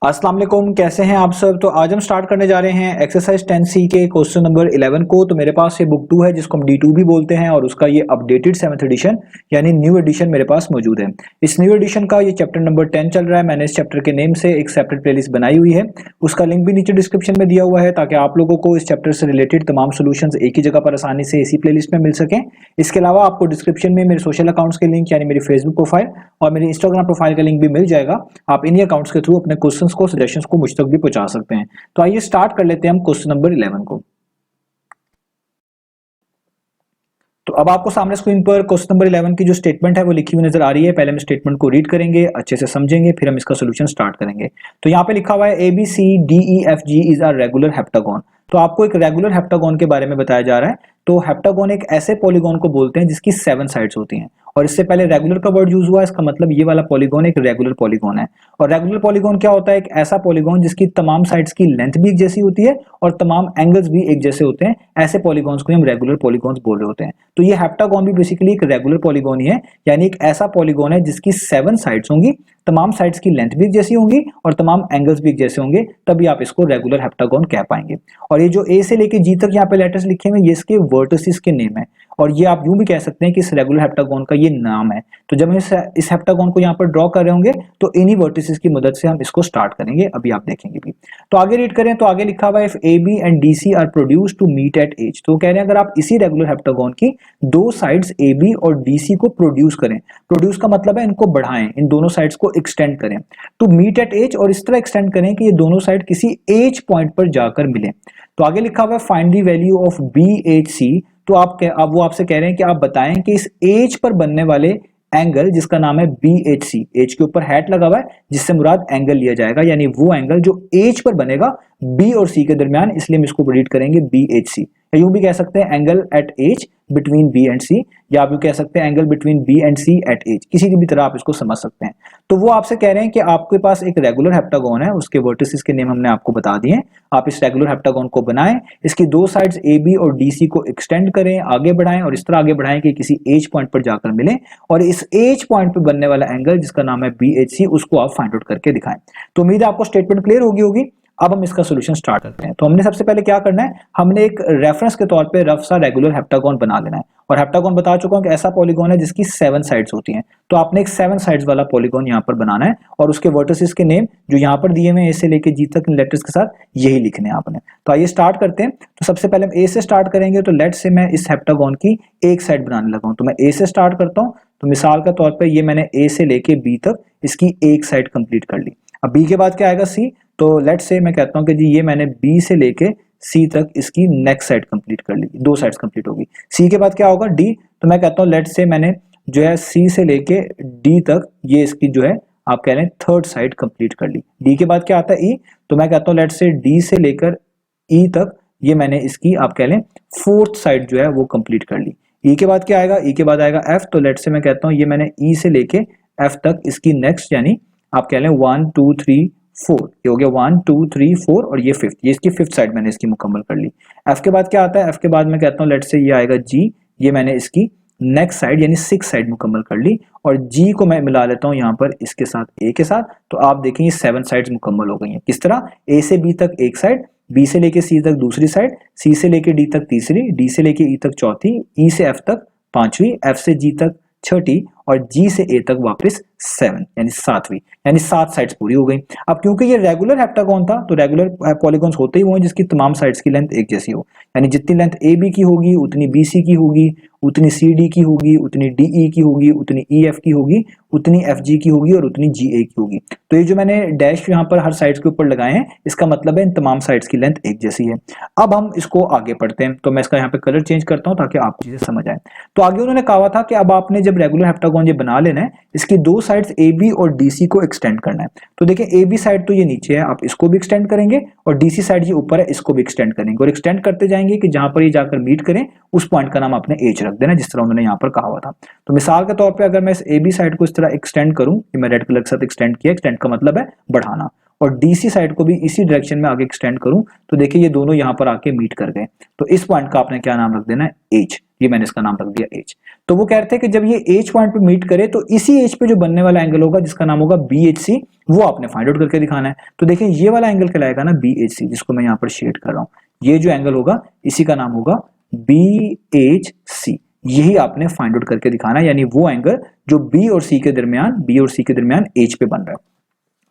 अस्सलाम वालेकुम, कैसे हैं आप सब। तो आज हम स्टार्ट करने जा रहे हैं एक्सरसाइज 10C के क्वेश्चन नंबर 11 को। तो मेरे पास ये बुक 2 है जिसको हम D2 भी बोलते हैं और उसका ये अपडेटेड 7th एडिशन यानी न्यू एडिशन मेरे पास मौजूद है। इस न्यू एडिशन का ये चैप्टर नंबर 10 चल रहा है। मैंने इस चैप्टर के नेम से एक सेपरेट प्लेलिस्ट बनाई हुई है, उसका लिंक भी नीचे डिस्क्रिप्शन में दिया हुआ है ताकि आप लोगों को इस चैप्टर से रिलेटेड तमाम सोल्यूशंस एक ही जगह पर आसानी से इसी प्लेलिस्ट में मिल सकें। इसके अलावा आपको डिस्क्रिप्शन में मेरे सोशल अकाउंट्स के लिंक यानी मेरी फेसबुक प्रोफाइल और मेरी इंस्टाग्राम प्रोफाइल का लिंक भी मिल जाएगा। आप इन्हीं अकाउंट्स के थ्रू अपने क्वेश्चंस को, सजेशंस को मुझ तक भी पहुंचा सकते हैं। तो आइए स्टार्ट कर लेते हैं हम क्वेश्चन नंबर 11 को। तो अब आपको सामने स्क्रीन पर क्वेश्चन नंबर 11 की जो स्टेटमेंट है वो लिखी हुई नजर आ रही है। पहले हम स्टेटमेंट को रीड करेंगे, अच्छे से समझेंगे, फिर हम इसका सोल्यूशन स्टार्ट करेंगे। तो यहाँ पे लिखा हुआ है ABCDEFG is a regular heptagon. तो आपको एक रेगुलर हेप्टागोन के बारे में बताया जा रहा है। तो हेप्टागोन एक ऐसे पॉलीगॉन को बोलते हैं जिसकी 7 साइड्स होती हैं। और इससे पहले रेगुलर का वर्ड यूज हुआ, इसका मतलब ये वाला पॉलीगॉन एक रेगुलर पॉलीगॉन है। और रेगुलर पॉलीगॉन क्या होता है? एक ऐसा पॉलीगॉन जिसकी तमाम साइड्स की लेंथ भी एक जैसी होती है और तमाम एंगल्स भी एक जैसे होते हैं। ऐसे पॉलीगॉन्स को हम रेगुलर पॉलीगॉन्स बोल रहे होते हैं। तो ये हेप्टागोन भी बेसिकली एक रेगुलर पॉलीगॉन ही है, यानी एक ऐसा पॉलीगॉन है जिसकी 7 साइड्स होंगी, तमाम साइड्स की लेंथ भी एक जैसी होंगी और तमाम एंगल्स भी एक जैसे होंगे, तभी आप इसको रेगुलर हेप्टागोन कह पाएंगे। और ये जो ए से लेके जी तक यहाँ पे लेटर्स लिखे हुए हैं, ये इसके वर्टिसेस के नेम है। और ये आप यूं भी कह सकते हैं कि इस रेगुलर हेप्टागोन का ये नाम है। तो जब हम इस हेप्टागोन को यहाँ पर ड्रॉ कर रहे होंगे तो इन्हीं वर्टिसेस की मदद से हम इसको स्टार्ट करेंगे, अभी आप देखेंगे भी। तो आगे रीड करें तो आगे लिखा हुआ है if AB and DC are produce to meet at E. तो कह रहे हैं अगर आप इसी रेगुलर हेप्टागोन की दो साइड्स AB और DC को प्रोड्यूस करें, प्रोड्यूस का मतलब है इनको बढ़ाएं, इन दोनों साइड्स को एक्सटेंड करें टू मीट एट एज, और इस तरह एक्सटेंड करें कि ये दोनों साइड किसी एज पॉइंट पर जाकर मिले। तो आगे लिखा हुआ है find the value of BHC। तो अब वो आपसे कह रहे हैं कि आप बताएं कि इस एज पर बनने वाले एंगल जिसका नाम है BHC, एज के ऊपर हैट लगा हुआ है जिससे मुराद एंगल लिया जाएगा, यानी वो एंगल जो एज पर बनेगा B और C के दरमियान, इसलिए हम इसको रीड करेंगे BHC। यूं भी कह सकते हैं angle at E between B and C, या आप यूं कह सकते हैं angle between B and C at E, किसी की भी तरह आप इसको समझ सकते हैं। तो वो आपसे कह रहे हैं कि आपके पास एक रेगुलर हेप्टागोन है, उसके वर्टिसेस के नेम हमने आपको बता दिए। आप इस रेगुलर हेप्टागोन को बनाएं, इसकी दो साइड्स AB और DC को एक्सटेंड करें, आगे बढ़ाएं और इस तरह आगे बढ़ाएं कि किसी एज पॉइंट पर जाकर मिले, और इस एज पॉइंट पर बनने वाला एंगल जिसका नाम है BHC उसको आप फाइंड आउट करके दिखाएं। तो उम्मीद है आपको स्टेटमेंट क्लियर होगी। अब हम इसका सॉल्यूशन स्टार्ट करते हैं। तो हमने सबसे पहले क्या करना है, हमने एक रेफरेंस के तौर पे रफ सा रेगुलर हेप्टागोन बना लेना है। और हेप्टागोन बता चुका हूं कि ऐसा पॉलीगॉन है जिसकी 7 साइड्स होती हैं। तो आपने एक 7 साइड्स वाला पॉलीगॉन यहाँ पर बनाना है और उसके वर्टिसेस के नेम जो यहाँ पर दिए हुए हैं, ए से लेके जी तक लेटर्स के साथ यही लिखने हैं आपने। तो आइए स्टार्ट करते हैं। तो सबसे पहले हम ए से स्टार्ट करेंगे। तो लेट से मैं इस हेप्टागोन की एक साइड बनाने लगा हूं, तो मैं ए से स्टार्ट करता हूं। तो मिसाल के तौर पर ये मैंने ए से लेके बी तक इसकी एक साइड कंप्लीट कर ली। अब बी के बाद क्या आएगा? सी। तो लेट से मैं कहता हूं कि जी ये मैंने बी से लेके सी तक इसकी नेक्स्ट साइड कंप्लीट कर ली, दो साइड्स कंप्लीट होगी। सी के बाद क्या होगा? डी। तो मैं कहता हूं लेट से मैंने जो है सी से लेके डी तक ये इसकी जो है आप कह रहे हैं थर्ड साइड कंप्लीट कर ली। डी के बाद क्या आता है? ई। तो मैं कहता हूं लेट से डी से लेकर ई तक ये मैंने इसकी आप कह लें फोर्थ साइड जो है वो कंप्लीट कर ली। ई के बाद क्या आएगा? ई के बाद आएगा एफ। तो लेट से मैं कहता हूं ये मैंने ई से लेके एफ तक इसकी नेक्स्ट यानी आप कह लें 1 2 3 4, ये हो गया 1 2 3 4 और ये फिफ्थ, ये इसकी फिफ्थ साइड मैंने इसकी मुकम्मल कर ली। एफ के बाद क्या आता है? एफ के बाद मैं कहता हूँ लेट से ये आएगा जी, ये मैंने इसकी नेक्स्ट साइड यानी 6 साइड मुकम्मल कर ली। और जी को मैं मिला लेता हूँ यहाँ पर इसके साथ ए के साथ। तो आप देखेंगे 7 साइड्स मुकम्मल हो गई हैं। किस तरह? ए से बी तक एक साइड, बी से लेके सी तक दूसरी साइड, सी से लेके डी तक तीसरी, डी से लेके ई तक चौथी, ई से एफ तक पांचवी, एफ से जी तक छठी और जी से ए तक वापस 7 यानी सातवीं, यानी 7 साइड्स पूरी हो गई। अब क्योंकि ये रेगुलर हेप्टागोन था तो रेगुलर पॉलीगॉन्स होते ही वो हैं जिसकी तमाम साइड्स की लेंथ एक जैसी हो, यानी जितनी लेंथ ए बी की होगी उतनी बी सी की होगी, उतनी सी डी की होगी, उतनी डी ई की होगी, उतनी ई एफ की होगी, उतनी एफ जी की होगी और उतनी जी ए की होगी। तो ये जो मैंने डैश यहाँ पर हर साइड्स के ऊपर लगाए हैं इसका मतलब है इन तमाम साइड्स की लेंथ एक जैसी है। अब हम इसको आगे पढ़ते हैं। तो मैं इसका यहाँ पे कलर चेंज करता हूँ ताकि आपको चीजें समझ आए। तो आगे उन्होंने कहा था कि अब आपने जब रेगुलर हेप्टागोन ये बना लेना है, इसकी दो साइड्स ए बी और डी सी को एक्सटेंड करना है। तो देखिए ए बी साइड तो ये नीचे है, आप इसको भी एक्सटेंड करेंगे और डी सी साइड ये ऊपर है, इसको भी एक्सटेंड करेंगे और एक्सटेंड करते जाएंगे कि जहां पर ये जाकर मीट करें उस पॉइंट का नाम आपने एज रख देना, जिस तरह उन्होंने यहाँ पर कहा हुआ था। तो मिसाल के तौर पे अगर मैं इस ए बी साइड को इस तरह एक्सटेंड करूं, कि मैं रेड कलर के साथ एक्सटेंड किया, एक्सटेंड का मतलब है बढ़ाना, और डीसी साइड को भी इसी डायरेक्शन में आगे एक्सटेंड करूं, तो देखिए ये दोनों यहां पर आके मीट कर गए। तो इस पॉइंट का आपने क्या नाम रख देना है? एज। ये मैंने इसका नाम रख दिया एच। तो वो कहते हैं कि जब ये एच पॉइंट पे मीट करे तो इसी एच पे जो बनने वाला एंगल होगा जिसका नाम होगा BHC, वो आपने फाइंड आउट करके दिखाना है। तो देखिए ये वाला एंगल कहलाएगा ना BHC, जिसको मैं यहाँ पर शेड कर रहा हूँ, ये जो एंगल होगा इसी का नाम होगा BHC। यही आपने फाइंड आउट करके दिखाना है, यानी वो एंगल जो B और C के दरमियान एच पे बन रहा है।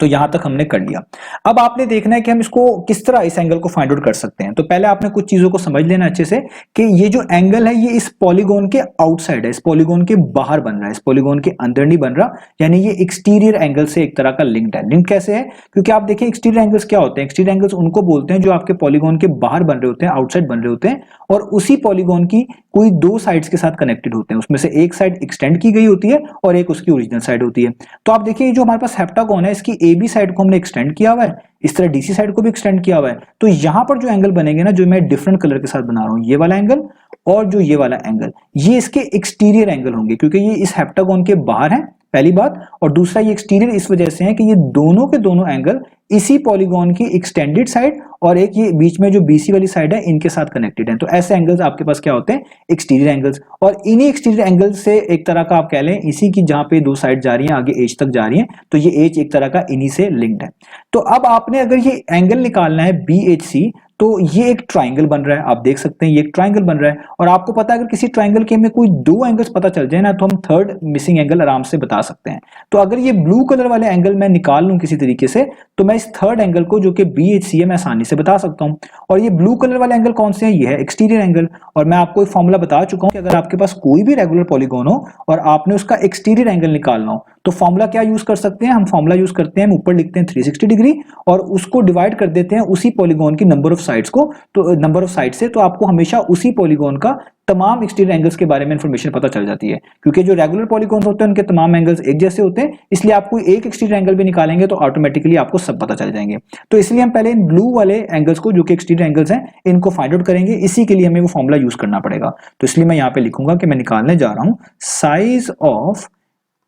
तो यहां तक हमने कर लिया। अब आपने देखना है कि हम इसको किस तरह इस एंगल को फाइंड आउट कर सकते हैं। तो पहले आपने कुछ चीजों को समझ लेना अच्छे से कि ये जो एंगल है ये इस पॉलीगॉन के आउटसाइड है, इस पॉलीगॉन के बाहर बन रहा है, इस पॉलीगॉन के अंदर नहीं बन रहा, यानी ये एक्सटीरियर एंगल से एक तरह का लिंक्ड है। लिंक कैसे है? क्योंकि आप देखिए एक्सटीरियर एंगल्स क्या होते हैं, एक्सटीरियर एंगल्स उनको बोलते हैं जो आपके पॉलीगॉन के बाहर बन रहे होते हैं, आउटसाइड बन रहे होते हैं, और उसी पॉलीगॉन की कोई दो साइड्स के साथ कनेक्टेड होते हैं, उसमें से एक साइड एक्सटेंड की गई होती है और एक उसकी ओरिजिनल साइड होती है। तो आप देखिए जो हमारे पास हेप्टागोन है इसकी AB साइड को हमने एक्सटेंड किया हुआ है, इस तरह DC साइड को भी एक्सटेंड किया हुआ है। तो यहां पर जो एंगल बनेंगे ना, जो मैं डिफरेंट कलर के साथ बना रहा हूं, ये वाला एंगल और जो ये वाला एंगल, ये इसके एक्सटीरियर एंगल होंगे, क्योंकि ये इस हेप्टागोन के बाहर है पहली बात, और दूसरा ये एक्सटीरियर इस वजह से है कि ये दोनों के दोनों एंगल इसी पॉलीगॉन की एक्सटेंडेड साइड और एक ये बीच में जो BC वाली साइड है इनके साथ कनेक्टेड है। तो ऐसे एंगल्स आपके पास क्या होते हैं? Exterior angles. और इन्हीं एक्सटीरियर एंगल्स से एक तरह का आप कह लें, इसी की जहां पे दो साइड जा रही हैं आगे एज तक जा रही हैं, तो ये एज एक तरह का इन्हीं से लिंक्ड है। तो अब आपने अगर ये एंगल निकालना है BHC, तो ये एक ट्राइंगल बन रहा है, आप देख सकते हैं ये एक ट्राइंगल बन रहा है। और आपको पता है अगर किसी ट्राइंगल के में कोई दो एंगल्स पता चल जाए ना, तो हम थर्ड मिसिंग एंगल आराम से बता सकते हैं। तो अगर ये ब्लू कलर वाले एंगल मैं निकाल लूं किसी तरीके से, तो मैं इस थर्ड एंगल को जो कि BHC है मैं आसानी से बता सकता हूं। और ये ब्लू कलर वाले एंगल कौन से हैं? ये है एक्सटीरियर एंगल। और मैं आपको एक फॉर्मूला बता चुका हूं कि अगर आपके पास कोई भी रेगुलर पॉलीगॉन हो और आपने उसका एक्सटीरियर एंगल निकालना हो, तो फॉर्मूला क्या यूज कर सकते हैं? हम फॉर्मूला यूज करते हैं, हम ऊपर लिखते हैं 360 डिग्री और उसको डिवाइड कर देते हैं उसी पॉलीगॉन की नंबर ऑफ साइड्स को, तो नंबर ऑफ साइड से, तो आपको हमेशा उसी पॉलीगॉन का तमाम एक्सटीरियर एंगल्स के बारे में इंफॉर्मेशन पता चल जाती है। क्योंकि जो रेगुलर पॉलीगॉन्स होते हैं उनके तमाम एंगल्स एक जैसे होते हैं, इसलिए आपको एक एक्सटीरियर एंगल भी निकालेंगे तो ऑटोमेटिकली आपको सब पता चल जाएंगे। तो इसलिए हम पहले इन ब्लू वाले एंगल्स को, जो कि एक्सटीरियर एंगल्स हैं, इनको फाइंड आउट करेंगे। इसी के लिए हमें वो फॉर्मूला यूज करना पड़ेगा। तो इसलिए मैं यहां पे लिखूंगा कि मैं निकालने जा रहा हूं size of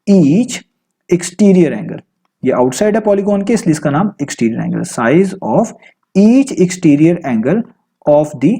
each exterior angle. ये आउटसाइड है पॉलीगॉन के, इसलिए इसका नाम exterior angle, size of each exterior angle of the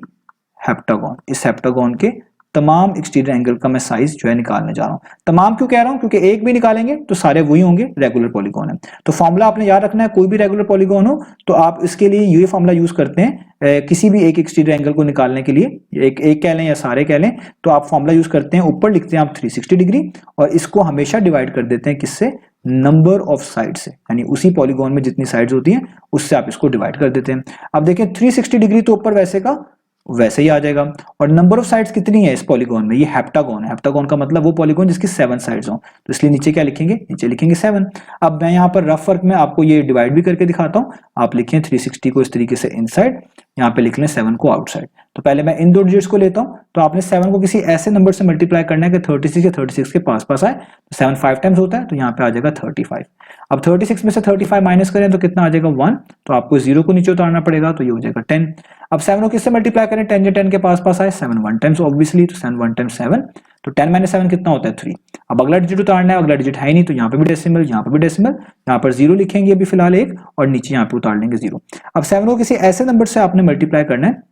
heptagon. इस हेप्टागोन के तमाम एक्सटीरियर एंगल का मैं साइज जो है निकालने जा रहा हूं। तमाम क्यों कह रहा हूं? क्योंकि एक भी निकालेंगे तो सारे वही होंगे, रेगुलर पॉलीगॉन है। तो फॉर्मूला आपने याद रखना है, कोई भी रेगुलर पॉलीगॉन हो तो आप इसके लिए ये फॉर्मूला यूज करते हैं किसी भी एक एक्सटीरियर एंगल को निकालने के लिए, एक कह लें या सारे कह लें, तो आप फॉर्मूला यूज करते हैं, ऊपर लिखते हैं आप 360 डिग्री और इसको हमेशा डिवाइड कर देते हैं किससे? नंबर ऑफ साइड से, यानी उसी पॉलीगॉन में जितनी साइड्स होती हैं उससे आप इसको डिवाइड कर देते हैं। अब देखें 360 डिग्री तो ऊपर वैसे का वैसे ही आ जाएगा, और नंबर ऑफ साइड्स कितनी है इस पॉलीगॉन में? ये हेप्टागोन है। हेप्टागोन का मतलब वो पॉलीगॉन जिसकी 7 साइड्स हो, तो इसलिए नीचे क्या लिखेंगे? नीचे लिखेंगे 7। अब मैं यहाँ पर रफ वर्क में आपको ये डिवाइड भी करके दिखाता हूँ। आप लिखें 360 को इस तरीके से इनसाइड, यहाँ पे लिख लें 7 को आउटसाइड। तो पहले मैं इन दो डिजिट्स को लेता हूँ, तो आपने 7 को किसी ऐसे नंबर से मल्टीप्लाई करना है कि 36 या 36 के पास पास आए। तो 7 5 टाइम्स होता है, तो यहाँ पे आ जाएगा 35। अब 36 में से 35 माइनस करें तो कितना आ जाएगा? 1। तो आपको 0 को नीचे उतारना पड़ेगा, तो ये हो जाएगा 10। अब 7 को किससे मल्टीप्लाई करें? 10 या 10 के पास पास आए, 7 1 टाइम्स ऑब्वियसली, तो 7 1 टाइम्स 7, तो 10 माइनस 7 कितना होता है? 3। अब अगला डिजिट उतारना है, अगला डिजिट है ही नहीं, तो यहाँ पे भी डेसिमल, यहाँ पे भी डेसिमल, यहाँ पर 0 लिखेंगे अभी फिलहाल एक, और नीचे यहाँ पे उतार लेंगे 0। अब 7 को किसी ऐसे नंबर से आपने मल्टीप्लाई करना है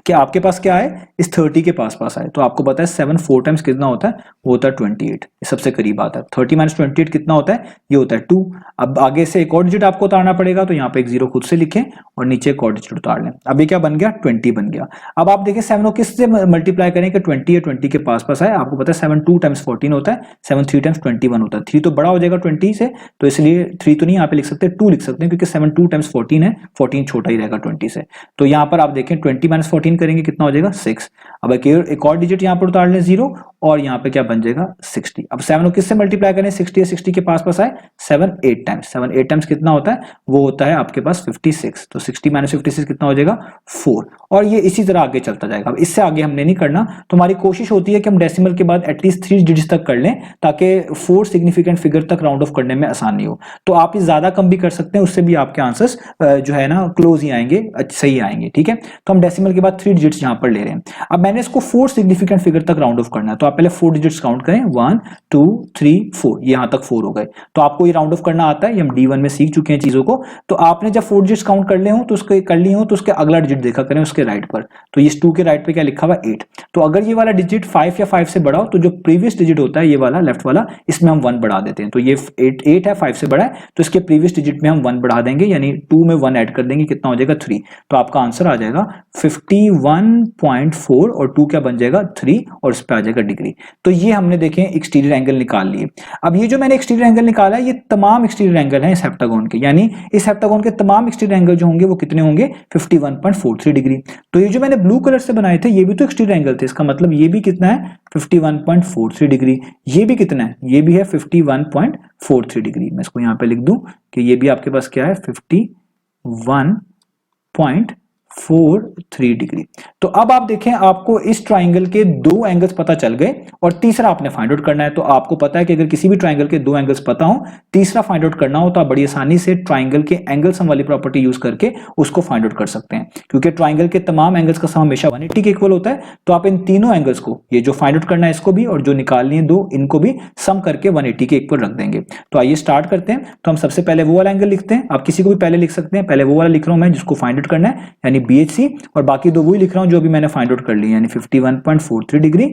कि आपके पास क्या है? इस 30 के पास पास आए। तो आपको पता है 7 4 टाइम्स कितना होता है? वो होता है 28। ये सबसे करीब आता है। 30 माइनस 28 कितना होता है? ये होता है 2। अब आगे से एक और डिजिट आपको उतारना पड़ेगा, तो यहाँ पे एक 0 खुद से लिखें और नीचे एक और डिजिट उतार लें। अब ये क्या बन गया? 20 बन गया। अब आप देखिए 7 को किससे मल्टीप्लाई करें कि 20 या 20 के पास पास आए? आपको पता है 7 2 टाइम्स 14 होता है, 7 3 टाइम्स 21 होता है। 3 तो बड़ा हो जाएगा 20 से, तो इसलिए 3 तो नहीं यहाँ पे लिख सकते, 2 लिख सकते हैं, क्योंकि 7 2 टाइम्स 14 है, 14 छोटा ही रहेगा 20 से। तो यहाँ पर आप देखें 20 माइनस 14 करेंगे कितना हो जाएगा? 6। अब एक और डिजिट यहाँ पर उतार लें 0, और यहाँ पे क्या बन जाएगा? 60। अब 7 को किससे मल्टीप्लाई करें? 60 या 60 के पास पास आए, 7 8 टाइम्स। 7 8 टाइम्स कितना होता है? वो होता है आपके पास 56। तो 60 माइनस 56 कितना हो जाएगा? 4। और ये इसी तरह आगे चलता जाएगा। अब इससे आगे हमने नहीं करना, तो हमारी कोशिश होती है कि हम डेसिमल के बाद एटलीस्ट 3 डिजिट्स तक कर लें, ताकि 4 सिग्निफिकेंट फिगर तक राउंड ऑफ करने में आसानी हो। तो आप ज्यादा कम भी कर सकते हैं, उससे भी आपके आंसर्स जो है ना क्लोज ही आएंगे, सही आएंगे। ठीक है, तो हम डेसिमल के बाद 3 डिजिट्स यहाँ पर ले रहे हैं। अब मैंने इसको 4 सिग्निफिकेंट फिगर तक राउंड ऑफ करना है, तो आप पहले 4 डिजिट्स काउंट करें, 1 2 3 4, यहाँ तक 4 हो गए। तो आपको ये राउंड ऑफ करना आता है, ये हम D1 में सीख चुके हैं चीजों को। तो आपने जब 4 डिजिट्स काउंट कर ले हो तो उसके कर ली हो तो उसके अगला डिजिट देखा करें उसके राइट पर। तो इस 2 के राइट पे क्या लिखा हुआ 8। तो अगर ये वाला डिजिट 5 या 5 से बड़ा हो तो जो प्रीवियस डिजिट होता है ये वाला लेफ्ट वाला, इसमें हम 1 बढ़ा देते हैं। तो ये 8 है, 5 से बड़ा है, तो इसके प्रीवियस डिजिट में हम 1 बढ़ा देंगे, यानी 2 में 1 ऐड कर देंगे, कितना हो जाएगा 3। तो आपका आंसर आ जाएगा 51.4 और 2 क्या बन जाएगा 3 और इस पे आ जाएगा डिग्री। तो ये हमने देखे एक्सटीरियर एंगल निकाल लिए। अब ये जो मैंने एक्सटीरियर एंगल निकाला है ये तमाम एक्सटीरियर एंगल हैं इस हेप्टागोन के, यानी इस हेप्टागोन के तमाम एक्सटीरियर एंगल जो होंगे वो कितने होंगे 51.43 डिग्री। तो ये जो मैंने ब्लू कलर से बनाए थे ये भी तो एक्सटीरियर एंगल थे, इसका मतलब ये भी कितना है 51.43 डिग्री। ये भी कितना है, ये भी है 51.43 डिग्री। मैं इसको यहाँ पे लिख दूं कि ये भी आपके पास क्या है 51.43 डिग्री। तो अब आप देखें आपको इस ट्राइंगल के 2 एंगल्स पता चल गए और तीसरा आपने फाइंड आउट करना है। तो आपको पता है कि अगर किसी भी ट्राइंगल के 2 एंगल्स पता हो, तीसरा फाइंड आउट करना हो, तो आप बड़ी आसानी से ट्राइंगल के एंगल सम वाली प्रॉपर्टी यूज करके उसको फाइंड आउट कर सकते हैं, क्योंकि ट्राइंगल के तमाम एंगल्स का सम हमेशा 180 के इक्वल होता है। तो आप इन तीनों एंगल्स को, ये जो फाइंड आउट करना है इसको भी और जो निकालनी है 2, इनको भी सम करके 180 के इक्वल रख देंगे। तो आइए स्टार्ट करते हैं। तो हम सबसे पहले वो वाला एंगल लिखते हैं, आप किसी को भी पहले लिख सकते हैं, पहले वो वाला लिख रहा हूं मैं जिसको फाइंड आउट करना है, यानी BHC, और बाकी 2 वही लिख रहा हूं जो भी मैंने फाइंड आउट कर ली, यानी 51.43 डिग्री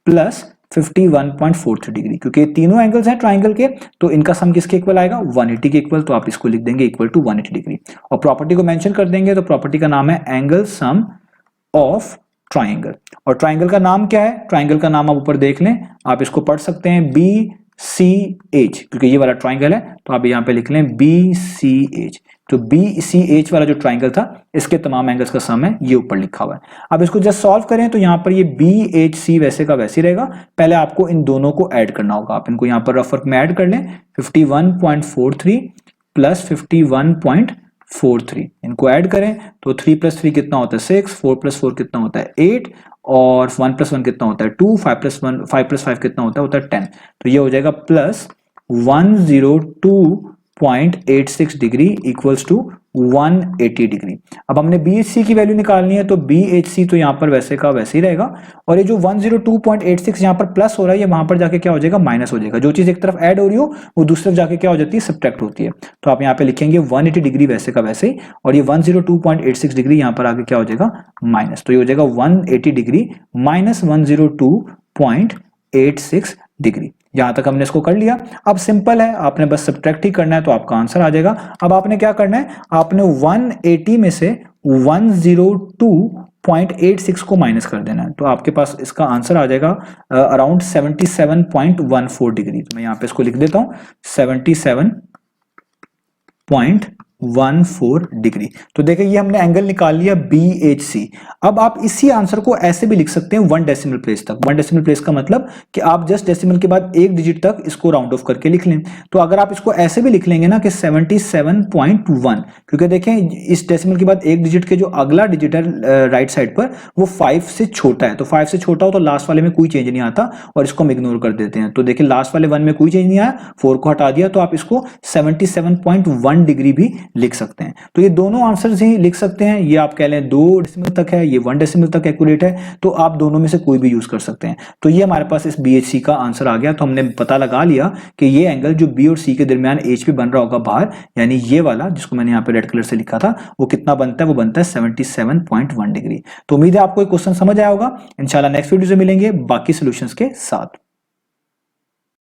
प्लस 51.43 डिग्री। क्योंकि ये तीनों एंगल्स हैं ट्राइंगल के, तो इनका सम किसके इक्वल आएगा 180 के इक्वल। तो आप इसको लिख देंगे इक्वल टू 180 डिग्री और प्रॉपर्टी को मेंशन कर देंगे। तो प्रॉपर्टी का नाम है एंगल सम ऑफ ट्राइंगल। और ट्राइंगल का नाम क्या है, ट्राइंगल का नाम आप ऊपर देख लें, आप इसको पढ़ सकते हैं BCH, क्योंकि ये वाला ट्राइंगल है तो आप यहाँ पे लिख लें BCH। तो BCH वाला जो ट्राइंगल था इसके तमाम एंगल्स का सम है, ये ऊपर लिखा हुआ है। अब इसको जस्ट सॉल्व करें तो यहाँ पर ये BHC वैसे का वैसे ही रहेगा। पहले आपको इन दोनों को ऐड करना होगा, आप इनको यहाँ पर रफ वर्क में ऐड कर लें, 51.43 प्लस 51.43, इनको ऐड करें तो 3 + 3 कितना होता है 6, 4 + 4 कितना होता है 8, और 1 + 1 कितना होता है 2, 5 + 5 कितना होता है 10। तो ये हो जाएगा plus 102.86 degree equals to 180 degree. अब हमने BHC की वैल्यू निकालनी है, तो BHC तो यहाँ पर वैसे का वैसे ही रहेगा, और ये जो 102.86 यहाँ पर प्लस हो रहा है ये वहां पर जाके क्या हो जाएगा माइनस हो जाएगा। जो चीज एक तरफ ऐड हो रही हो वो दूसरी तरफ जाके क्या हो जाती है सब्ट्रैक्ट होती है। तो आप यहाँ पे लिखेंगे 180 डिग्री वैसे का वैसे ही, और ये 102.86 डिग्री यहाँ पर आगे क्या हो जाएगा माइनस। तो ये हो जाएगा 180 डिग्री माइनस 102.86 डिग्री। यहां तक हमने इसको कर लिया। अब सिंपल है, आपने बस सब्ट्रैक्ट ही करना है तो आपका आंसर आ जाएगा। अब आपने क्या करना है, आपने 180 में से 102.86 को माइनस कर देना है, तो आपके पास इसका आंसर आ जाएगा अराउंड 77.14 डिग्री। तो मैं यहां पे इसको लिख देता हूं 77.14 डिग्री। तो देखिए ये हमने एंगल निकाल लिया BHC। अब आप इसी आंसर को ऐसे भी लिख सकते हैं 1 डेसिमल प्लेस तक। 1 डेसिमल प्लेस का मतलब कि आप जस्ट डेसिमल के बाद 1 डिजिट तक इसको राउंड ऑफ करके लिख लें। तो अगर आप इसको ऐसे भी लिख लेंगे ना कि 77.1, क्योंकि देखें इस डेसिमल के बाद 1 डिजिट के जो अगला डिजिट है राइट साइड पर वो 5 से छोटा है, तो 5 से छोटा हो तो लास्ट वाले में कोई चेंज नहीं आता और इसको हम इग्नोर कर देते हैं। तो देखिए लास्ट वाले 1 में कोई चेंज नहीं आया, 4 को हटा दिया, तो आप इसको 77.1 डिग्री भी लिख सकते हैं। तो ये दोनों आंसर्स ही लिख सकते हैं, ये आप कह लें 2 डेसिमल तक है, ये 1 डेसिमल तक एक्यूरेट है, तो आप दोनों में से कोई भी यूज कर सकते हैं। तो ये हमारे पास इस BHC का आंसर आ गया। तो हमने पता लगा लिया कि ये एंगल जो B और C के दरमियान H पे बन रहा होगा बाहर, यानी ये वाला जिसको मैंने यहाँ पे रेड कलर से लिखा था, वो कितना बनता है, वो बनता है 77.1 डिग्री। तो उम्मीद है आपको ये क्वेश्चन समझ आया होगा। इंशाल्लाह नेक्स्ट वीडियो से मिलेंगे बाकी सॉल्यूशंस के साथ।